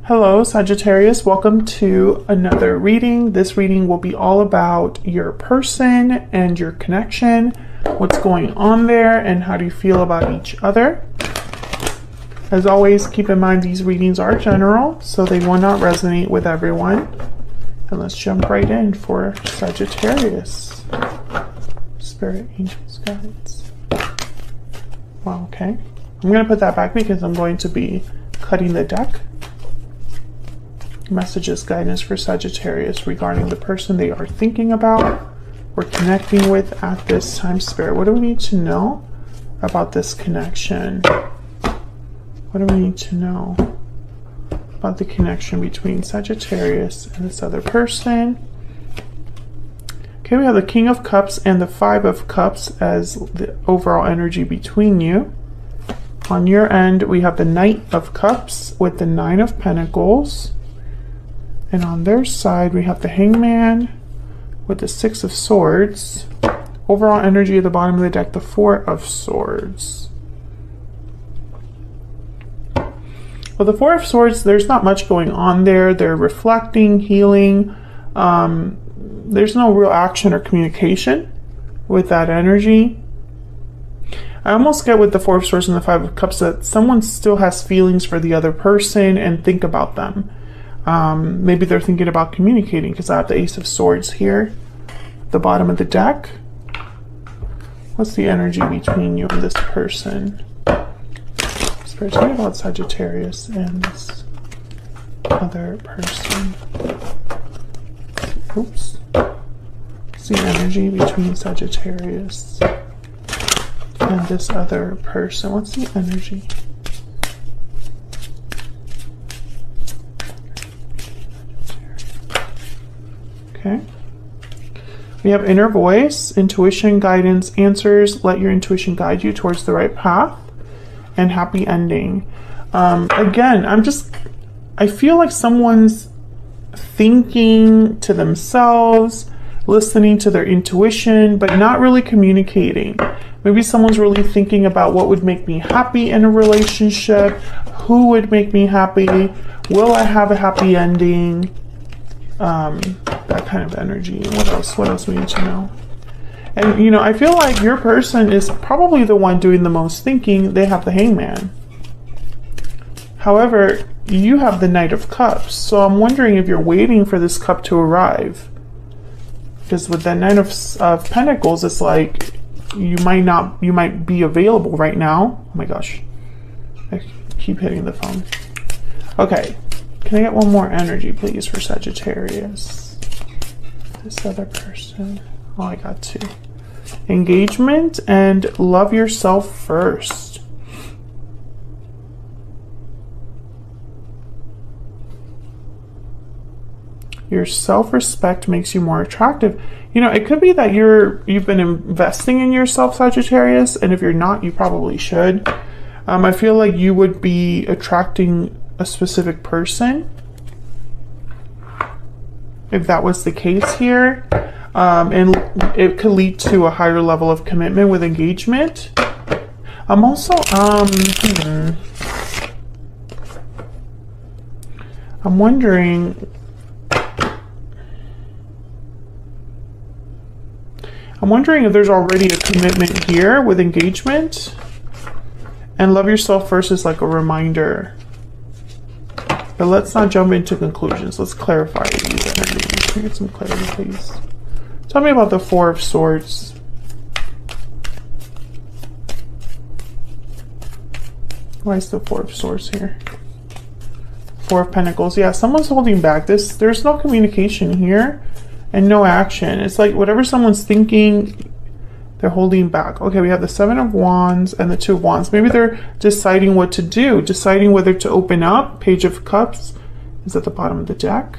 Hello, Sagittarius. Welcome to another reading. This reading will be all about your person and your connection, what's going on there, and how do you feel about each other. As always, keep in mind these readings are general, so they will not resonate with everyone. And let's jump right in for Sagittarius. Spirit, angels, guides. Wow, okay. I'm going to put that back because I'm going to be cutting the deck. Messages, guidance for Sagittarius regarding the person they are thinking about or connecting with at this time. Spirit, what do we need to know about this connection? What do we need to know about the connection between Sagittarius and this other person? Okay, we have the King of Cups and the Five of Cups as the overall energy between you. On your end, we have the Knight of Cups with the Nine of Pentacles. And on their side, we have the Hangman with the Six of Swords. Overall energy at the bottom of the deck, the Four of Swords. Well, the Four of Swords, there's not much going on there. They're reflecting, healing. There's no real action or communication with that energy. I almost get with the Four of Swords and the Five of Cups that someone still has feelings for the other person and think about them. Maybe they're thinking about communicating because I have the Ace of Swords here at the bottom of the deck. What's the energy between you and this person? Spirit, tell me about Sagittarius and this other person. Oops. What's the energy between Sagittarius and this other person? What's the energy? Okay. We have inner voice, intuition, guidance, answers. Let your intuition guide you towards the right path, and happy ending. Again, I feel like someone's thinking to themselves, listening to their intuition, but not really communicating. Maybe someone's really thinking about what would make me happy in a relationship, who would make me happy, will I have a happy ending? That kind of energy. What else we need to know? And you know, I feel like your person is probably the one doing the most thinking. They have the Hangman. However, you have the Knight of Cups, so I'm wondering if you're waiting for this cup to arrive, because with the Nine of Pentacles, it's like you might be available right now. Oh my gosh, I keep hitting the phone. Okay, can I get one more energy, please, for Sagittarius? This other person. Oh, I got two. Engagement and love yourself first. Your self-respect makes you more attractive. You know, it could be that you've been investing in yourself, Sagittarius, and if you're not, you probably should. I feel like you would be attracting a specific person if that was the case here, and it could lead to a higher level of commitment with engagement. I'm also I'm wondering if there's already a commitment here with engagement, and love yourself first is like a reminder. But let's not jump into conclusions. Let's clarify these energies. Can I get some clarity, please? Tell me about the Four of Swords. Why is the Four of Swords here? Four of Pentacles. Yeah, someone's holding back. There's no communication here and no action. It's like whatever someone's thinking, they're holding back. Okay, we have the Seven of Wands and the Two of Wands. Maybe they're deciding what to do, deciding whether to open up. Page of Cups is at the bottom of the deck.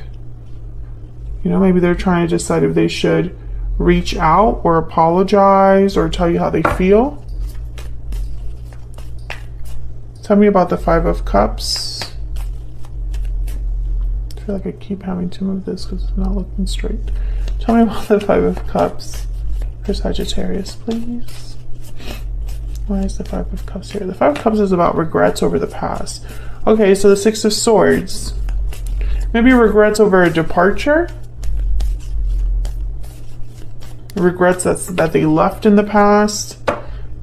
You know, maybe they're trying to decide if they should reach out or apologize or tell you how they feel. Tell me about the Five of Cups. I feel like I keep having to move this because it's not looking straight. Tell me about the Five of Cups for Sagittarius, please. Why is the Five of Cups here? The Five of Cups is about regrets over the past. Okay, so the Six of Swords. Maybe regrets over a departure. Regrets that they left in the past.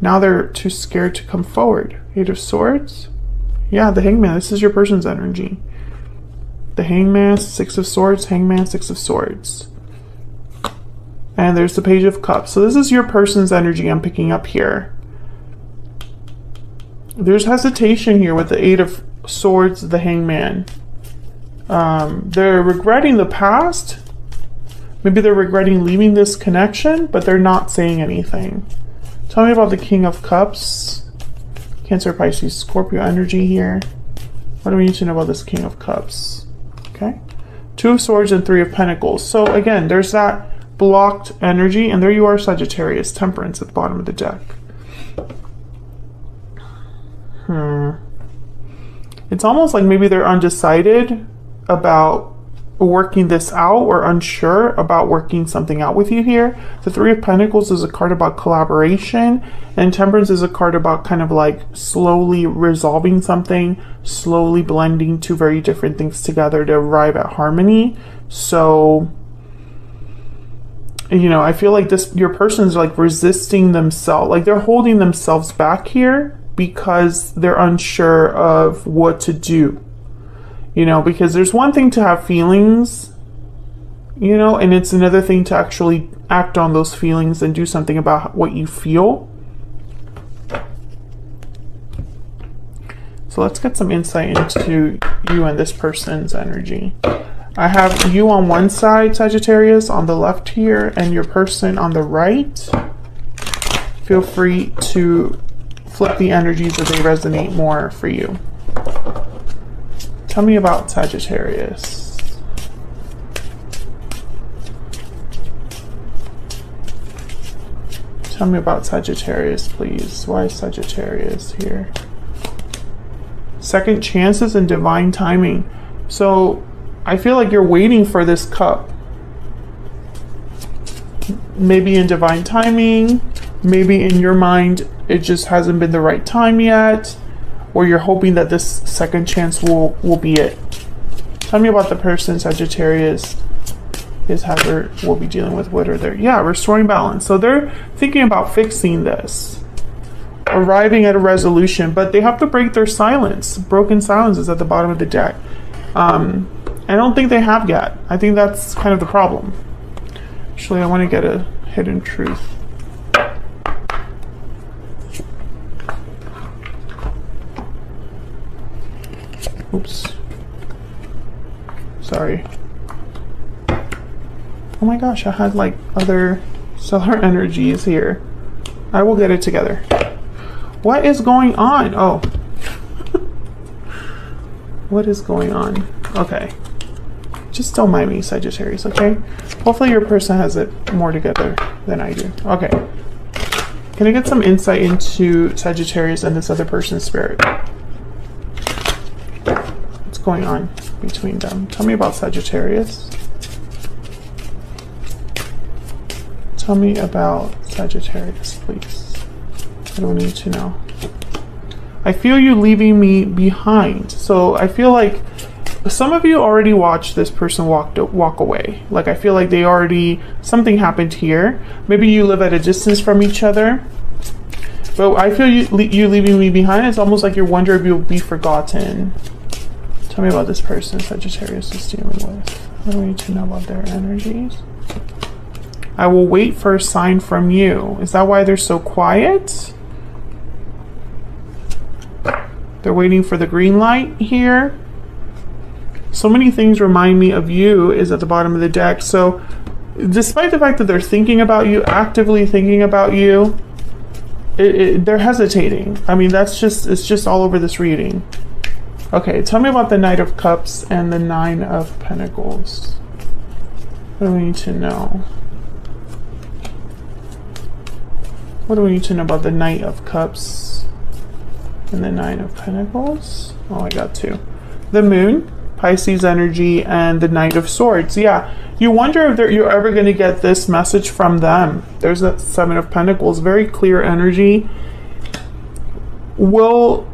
Now they're too scared to come forward. Eight of Swords. Yeah, the Hangman. This is your person's energy. The Hangman, Six of Swords, Hangman, Six of Swords. And there's the Page of Cups. So this is your person's energy I'm picking up here. There's hesitation here with the Eight of Swords, the Hangman. They're regretting the past. Maybe they're regretting leaving this connection, but they're not saying anything. Tell me about the King of Cups. Cancer, Pisces, Scorpio energy here. What do we need to know about this King of Cups? Okay. Two of Swords and Three of Pentacles. So again, there's that blocked energy, and there you are, Sagittarius, Temperance at the bottom of the deck. It's almost like maybe they're undecided about working this out, or unsure about working something out with you here. The Three of Pentacles is a card about collaboration, and Temperance is a card about kind of like slowly resolving something, slowly blending two very different things together to arrive at harmony. So, you know, I feel like your person's like resisting themselves, like they're holding themselves back here because they're unsure of what to do. You know, because there's one thing to have feelings, you know, and it's another thing to actually act on those feelings and do something about what you feel. So let's get some insight into you and this person's energy. I have you on one side, Sagittarius, on the left here, and your person on the right. Feel free to flip the energies as they resonate more for you. Tell me about Sagittarius. Tell me about Sagittarius, please. Why is Sagittarius here? Second chances and divine timing. So I feel like you're waiting for this cup. Maybe in divine timing, maybe in your mind it just hasn't been the right time yet, or you're hoping that this second chance will be it. Tell me about the person Sagittarius will be dealing with. What are they? Yeah, restoring balance. So they're thinking about fixing this, arriving at a resolution, but they have to break their silence. Broken silence is at the bottom of the deck. I don't think they have yet. I think that's kind of the problem. Actually, I want to get a hidden truth. Oops. Sorry. Oh my gosh, I had like other stellar energies here. I will get it together. What is going on? Oh. What is going on? Okay. Just don't mind me, Sagittarius, okay? Hopefully your person has it more together than I do. Okay. Can I get some insight into Sagittarius and this other person's spirit? What's going on between them? Tell me about Sagittarius. Tell me about Sagittarius, please. What do we need to know? I feel you leaving me behind. So I feel like some of you already watched this person walk away. Like I feel like they already, something happened here. Maybe you live at a distance from each other. But I feel you leaving me behind. It's almost like you're wondering if you'll be forgotten. Tell me about this person Sagittarius is dealing with. What do we need to know about their energies? I will wait for a sign from you. Is that why they're so quiet? They're waiting for the green light here. So many things remind me of you is at the bottom of the deck. So despite the fact that they're thinking about you, actively thinking about you, they're hesitating. I mean, it's just all over this reading. Okay, tell me about the Knight of Cups and the Nine of Pentacles. What do we need to know? What do we need to know about the Knight of Cups and the Nine of Pentacles? Oh, I got two. The Moon, Pisces energy, and the Knight of Swords. Yeah, you wonder if you're ever going to get this message from them. There's that Seven of Pentacles, very clear energy. Will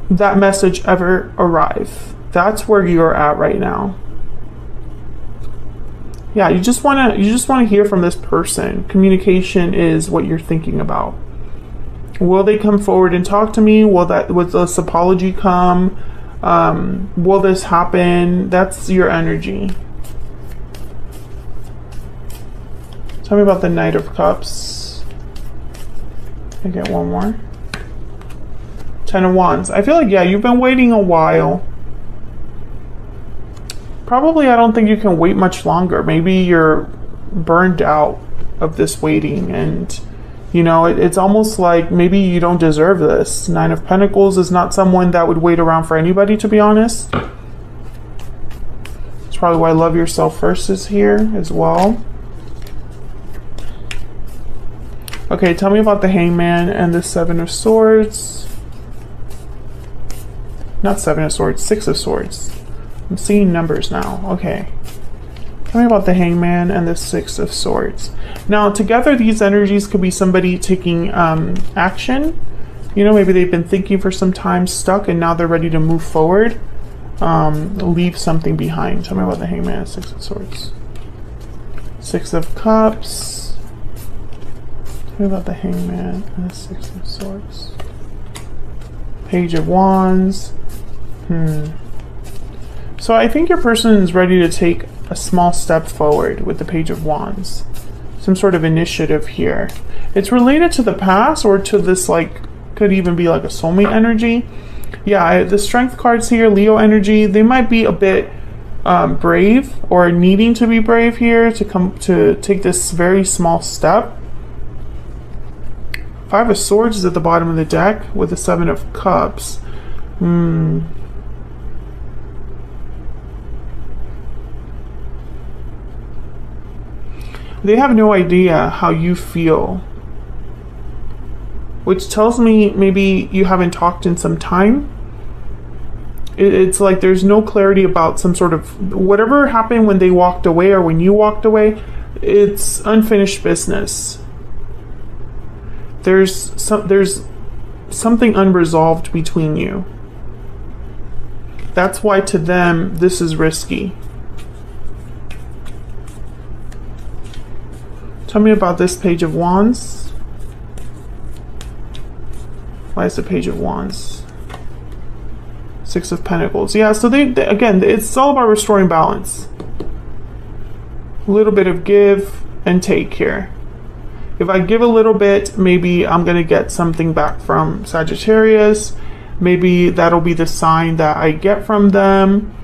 that message ever arrive? That's where you're at right now. Yeah, you just want to hear from this person. Communication is what you're thinking about. Will they come forward and talk to me? Will this apology come? Will this happen? That's your energy. Tell me about the Knight of Cups. I get one more. Ten of Wands. I feel like, yeah, you've been waiting a while. Probably, I don't think you can wait much longer. Maybe you're burned out of this waiting, and you know, it's almost like maybe you don't deserve this. Nine of Pentacles is not someone that would wait around for anybody, to be honest. It's probably why Love Yourself First is here as well. Okay, tell me about the Hangman and the Seven of Swords. Not Seven of Swords, Six of Swords. I'm seeing numbers now. Okay. Tell me about the Hangman and the Six of Swords. Now, together, these energies could be somebody taking action. You know, maybe they've been thinking for some time, stuck, and now they're ready to move forward. Leave something behind. Tell me about the Hangman and Six of Swords. Six of Cups. Tell me about the Hangman and the Six of Swords. Page of Wands. So I think your person is ready to take a small step forward with the Page of Wands. Some sort of initiative here. It's related to the past or to this, like, could even be like a soulmate energy. Yeah, the Strength cards here, Leo energy, they might be a bit brave or needing to be brave here to take this very small step. Five of Swords is at the bottom of the deck with the Seven of Cups. They have no idea how you feel, which tells me maybe you haven't talked in some time. It's like there's no clarity about some sort of whatever happened when they walked away or when you walked away. It's unfinished business. There's something unresolved between you. That's why to them this is risky. Tell me about this Page of Wands. Why is the Page of Wands? Six of Pentacles. Yeah, so they again, it's all about restoring balance. A little bit of give and take here. If I give a little bit, maybe I'm going to get something back from Sagittarius. Maybe that'll be the sign that I get from them.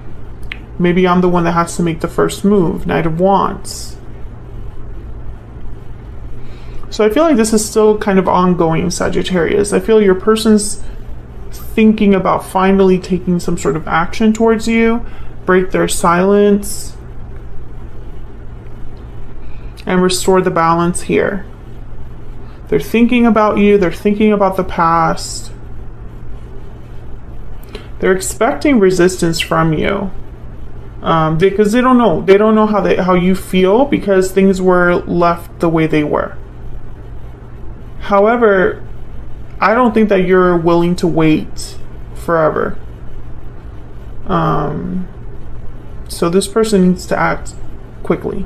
Maybe I'm the one that has to make the first move. Knight of Wands. So I feel like this is still kind of ongoing, Sagittarius. I feel your person's thinking about finally taking some sort of action towards you, break their silence, and restore the balance here. They're thinking about you, they're thinking about the past. They're expecting resistance from you. Because they don't know how you feel because things were left the way they were. However, I don't think that you're willing to wait forever. So this person needs to act quickly.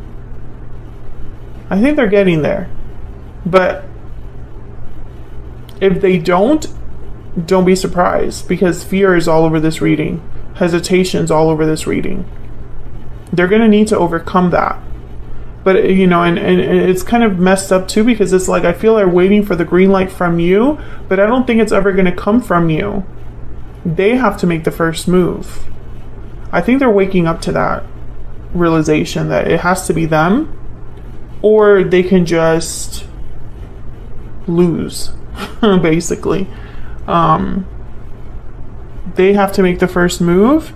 I think they're getting there. But if they don't be surprised because fear is all over this reading. Hesitation's all over this reading. They're going to need to overcome that. But, you know, and it's kind of messed up too because it's like I feel they're waiting for the green light from you, but I don't think it's ever going to come from you. They have to make the first move. I think they're waking up to that realization that it has to be them or they can just lose, basically. They have to make the first move.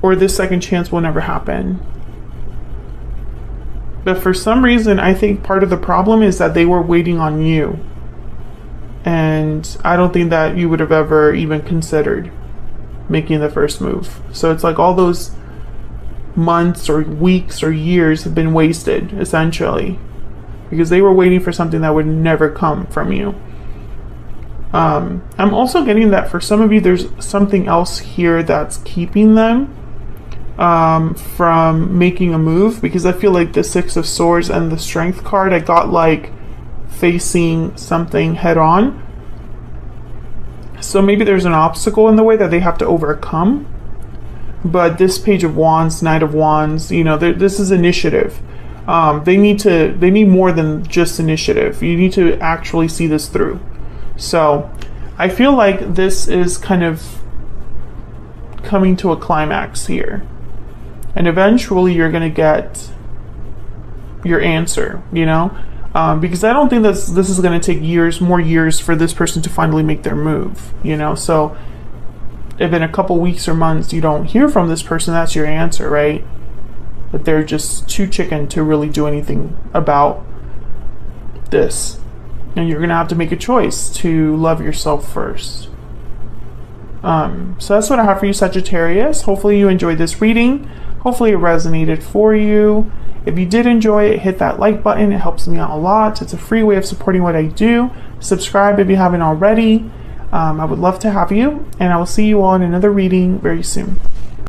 Or this second chance will never happen. But for some reason, I think part of the problem is that they were waiting on you. And I don't think that you would have ever even considered making the first move. So it's like all those months or weeks or years have been wasted, essentially. Because they were waiting for something that would never come from you. I'm also getting that for some of you, there's something else here that's keeping them from making a move, because I feel like the Six of Swords and the Strength card, I got like facing something head on. So maybe there's an obstacle in the way that they have to overcome. But this Page of Wands, Knight of Wands, you know, this is initiative. They need more than just initiative. You need to actually see this through. So I feel like this is kind of coming to a climax here. And eventually you're going to get your answer, you know? Because I don't think this is going to take more years for this person to finally make their move, you know? So if in a couple weeks or months you don't hear from this person, that's your answer, right? That they're just too chicken to really do anything about this. And you're going to have to make a choice to love yourself first. So that's what I have for you, Sagittarius. Hopefully you enjoyed this reading. Hopefully it resonated for you. If you did enjoy it, hit that like button. It helps me out a lot. It's a free way of supporting what I do. Subscribe if you haven't already. I would love to have you. And I will see you all in another reading very soon.